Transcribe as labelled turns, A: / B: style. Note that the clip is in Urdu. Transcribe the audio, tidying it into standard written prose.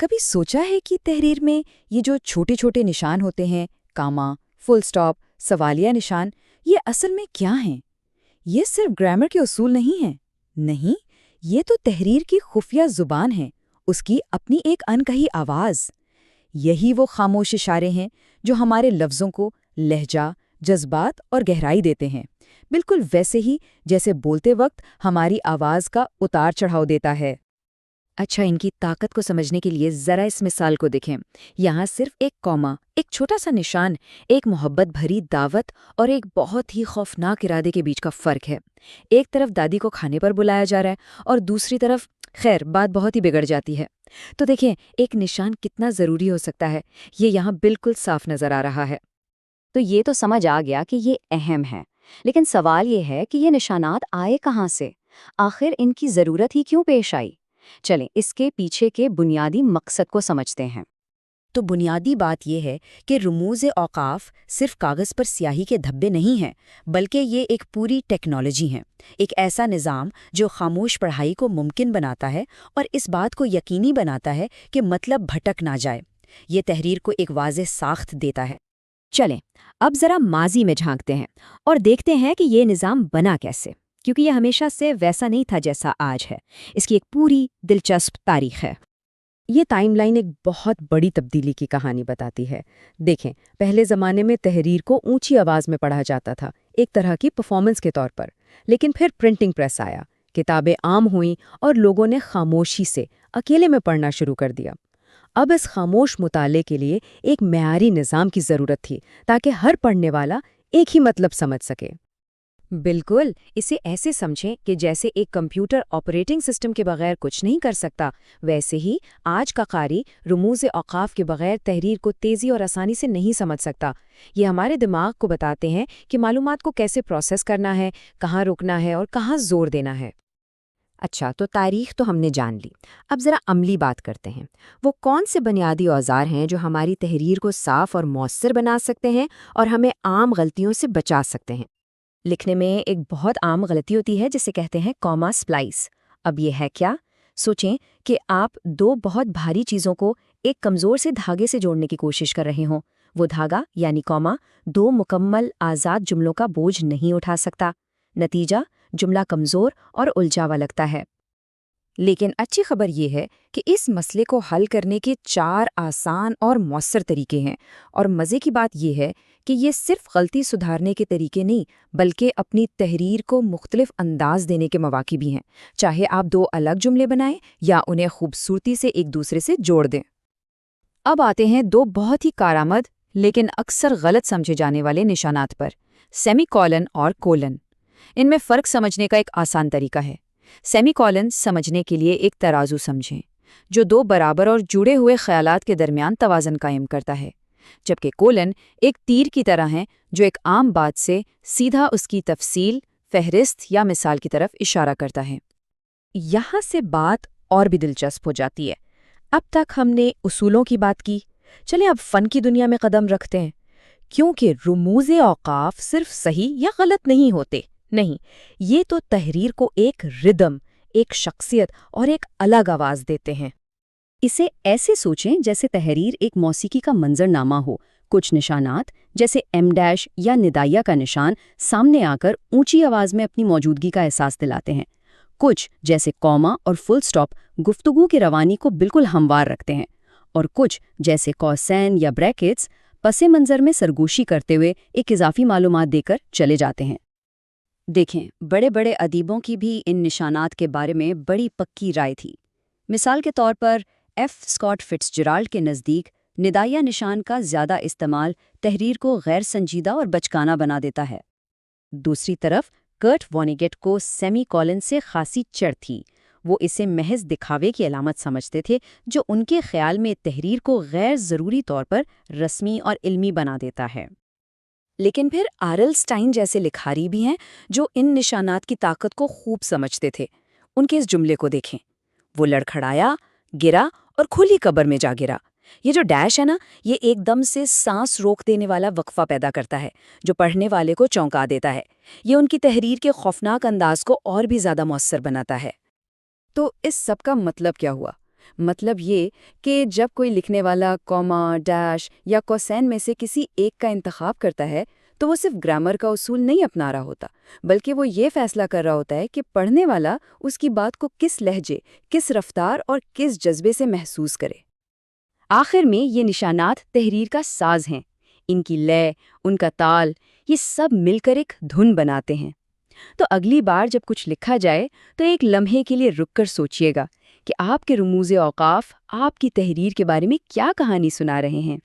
A: کبھی سوچا ہے کہ تحریر میں یہ جو چھوٹے چھوٹے نشان ہوتے ہیں، کاما، فل سٹاپ، سوالیہ نشان، یہ اصل میں کیا ہیں؟ یہ صرف گرامر کے اصول نہیں ہیں۔ نہیں، یہ تو تحریر کی خفیہ زبان ہے، اس کی اپنی ایک انکہی آواز۔ یہی وہ خاموش اشارے ہیں جو ہمارے لفظوں کو لہجہ، جذبات اور گہرائی دیتے ہیں، بالکل ویسے ہی جیسے بولتے وقت ہماری آواز کا اتار چڑھاؤ دیتا ہے۔ اچھا، ان کی طاقت کو سمجھنے کے لیے ذرا اس مثال کو دیکھیں۔ یہاں صرف ایک کوما، ایک چھوٹا سا نشان، ایک محبت بھری دعوت اور ایک بہت ہی خوفناک ارادے کے بیچ کا فرق ہے۔ ایک طرف دادی کو کھانے پر بلایا جا رہا ہے اور دوسری طرف خیر بات بہت ہی بگڑ جاتی ہے۔ تو دیکھیں ایک نشان کتنا ضروری ہو سکتا ہے، یہ یہاں بالکل صاف نظر آ رہا ہے۔
B: تو یہ تو سمجھ آ گیا کہ یہ اہم ہے، لیکن سوال یہ ہے کہ یہ نشانات آئے کہاں سے؟ آخر ان کی ضرورت ہی کیوں پیش آئی؟ چلیں اس کے پیچھے کے بنیادی مقصد کو سمجھتے ہیں۔
A: تو بنیادی بات یہ ہے کہ رموز اوقاف صرف کاغذ پر سیاہی کے دھبے نہیں ہیں، بلکہ یہ ایک پوری ٹیکنالوجی ہے، ایک ایسا نظام جو خاموش پڑھائی کو ممکن بناتا ہے اور اس بات کو یقینی بناتا ہے کہ مطلب بھٹک نہ جائے۔ یہ تحریر کو ایک واضح ساخت دیتا ہے۔
B: چلیں اب ذرا ماضی میں جھانکتے ہیں اور دیکھتے ہیں کہ یہ نظام بنا کیسے، کیونکہ یہ ہمیشہ سے ویسا نہیں تھا جیسا آج ہے۔ اس کی ایک پوری دلچسپ تاریخ ہے۔
C: یہ ٹائم لائن ایک بہت بڑی تبدیلی کی کہانی بتاتی ہے۔ دیکھیں، پہلے زمانے میں تحریر کو اونچی آواز میں پڑھا جاتا تھا، ایک طرح کی پرفارمنس کے طور پر، لیکن پھر پرنٹنگ پریس آیا، کتابیں عام ہوئیں اور لوگوں نے خاموشی سے اکیلے میں پڑھنا شروع کر دیا۔ اب اس خاموش مطالعے کے لیے ایک معیاری نظام کی ضرورت تھی تاکہ ہر پڑھنے والا ایک ہی مطلب سمجھ سکے۔
B: بالکل، اسے ایسے سمجھیں کہ جیسے ایک کمپیوٹر آپریٹنگ سسٹم کے بغیر کچھ نہیں کر سکتا، ویسے ہی آج کا قاری رموز اوقاف کے بغیر تحریر کو تیزی اور آسانی سے نہیں سمجھ سکتا۔ یہ ہمارے دماغ کو بتاتے ہیں کہ معلومات کو کیسے پروسیس کرنا ہے، کہاں رکنا ہے اور کہاں زور دینا ہے۔
C: اچھا، تو تاریخ تو ہم نے جان لی، اب ذرا عملی بات کرتے ہیں۔ وہ کون سے بنیادی اوزار ہیں جو ہماری تحریر کو صاف اور مؤثر بنا سکتے ہیں اور ہمیں عام غلطیوں سے بچا سکتے ہیں؟
B: لکھنے میں ایک بہت عام غلطی ہوتی ہے جسے کہتے ہیں کوما سپلائس۔ اب یہ ہے کیا؟ سوچیں کہ آپ دو بہت بھاری چیزوں کو ایک کمزور سے دھاگے سے جوڑنے کی کوشش کر رہے ہوں۔ وہ دھاگا یعنی کوما دو مکمل آزاد جملوں کا بوجھ نہیں اٹھا سکتا۔ نتیجہ، جملہ کمزور اور الجھا ہوا لگتا ہے۔
A: لیکن اچھی خبر یہ ہے کہ اس مسئلے کو حل کرنے کے 4 آسان اور مؤثر طریقے ہیں، اور مزے کی بات یہ ہے کہ یہ صرف غلطی سدھارنے کے طریقے نہیں بلکہ اپنی تحریر کو مختلف انداز دینے کے مواقع بھی ہیں، چاہے آپ 2 الگ جملے بنائیں یا انہیں خوبصورتی سے ایک دوسرے سے جوڑ دیں۔ اب آتے ہیں 2 بہت ہی کارآمد لیکن اکثر غلط سمجھے جانے والے نشانات پر، سیمی کولن اور کولن۔ ان میں فرق سمجھنے کا ایک آسان طریقہ ہے۔ سیمی کولن سمجھنے کے لیے ایک ترازو سمجھیں جو 2 برابر اور جڑے ہوئے خیالات کے درمیان توازن قائم کرتا ہے، جبکہ کولن ایک تیر کی طرح ہے جو ایک عام بات سے سیدھا اس کی تفصیل، فہرست یا مثال کی طرف اشارہ کرتا ہے۔ یہاں سے بات اور بھی دلچسپ ہو جاتی ہے۔ اب تک ہم نے اصولوں کی بات کی، چلیں اب فن کی دنیا میں قدم رکھتے ہیں، کیونکہ رموز اوقاف صرف صحیح یا غلط نہیں ہوتے، نہیں، یہ تو تحریر کو ایک ردم، ایک شخصیت اور ایک الگ آواز دیتے ہیں۔
B: اسے ایسے سوچیں جیسے تحریر ایک موسیقی کا منظرنامہ ہو۔ کچھ نشانات جیسے M- یا ندائیہ کا نشان سامنے آ کر اونچی آواز میں اپنی موجودگی کا احساس دلاتے ہیں۔ کچھ جیسے کوما اور فل سٹاپ گفتگو کی روانی کو بالکل ہموار رکھتے ہیں، اور کچھ جیسے کوسین یا بریکٹس پس منظر میں سرگوشی کرتے ہوئے ایک اضافی معلومات دے کر چلے جاتے ہیں۔ دیکھیں، بڑے بڑے ادیبوں کی بھی ان نشانات کے بارے میں بڑی پکی رائے تھی۔ مثال کے طور پر اسکاٹ فٹزجرالڈ کے نزدیک ندائیہ نشان کا زیادہ استعمال تحریر کو غیر سنجیدہ اور بچکانہ بنا دیتا ہے۔ دوسری طرف کرٹ وانیگیٹ کو سیمی کولن سے خاصی چڑ تھی۔ وہ اسے محض دکھاوے کی علامت سمجھتے تھے جو ان کے خیال میں تحریر کو غیر ضروری طور پر رسمی اور علمی بنا دیتا ہے۔
A: لیکن پھر آرل سٹائن جیسے لکھاری بھی ہیں جو ان نشانات کی طاقت کو خوب سمجھتے تھے۔ ان کے اس جملے کو دیکھیں، وہ لڑکھڑایا، گرا اور کھلی قبر میں جا گرا۔ یہ جو ڈیش ہے نا، یہ ایک دم سے سانس روک دینے والا وقفہ پیدا کرتا ہے جو پڑھنے والے کو چونکا دیتا ہے۔ یہ ان کی تحریر کے خوفناک انداز کو اور بھی زیادہ مؤثر بناتا ہے۔ تو اس سب کا مطلب کیا ہوا؟ مطلب یہ کہ جب کوئی لکھنے والا کوما، ڈیش یا کوسین میں سے کسی ایک کا انتخاب کرتا ہے تو وہ صرف گرامر کا اصول نہیں اپنا رہا ہوتا، بلکہ وہ یہ فیصلہ کر رہا ہوتا ہے کہ پڑھنے والا اس کی بات کو کس لہجے، کس رفتار اور کس جذبے سے محسوس کرے۔
B: آخر میں یہ نشانات تحریر کا ساز ہیں۔ ان کی لے، ان کا تال، یہ سب مل کر ایک دھن بناتے ہیں۔ تو اگلی بار جب کچھ لکھا جائے تو ایک لمحے کے لیے رک کر سوچیے گا کہ آپ کے رموز اوقاف آپ کی تحریر کے بارے میں کیا کہانی سنا رہے ہیں۔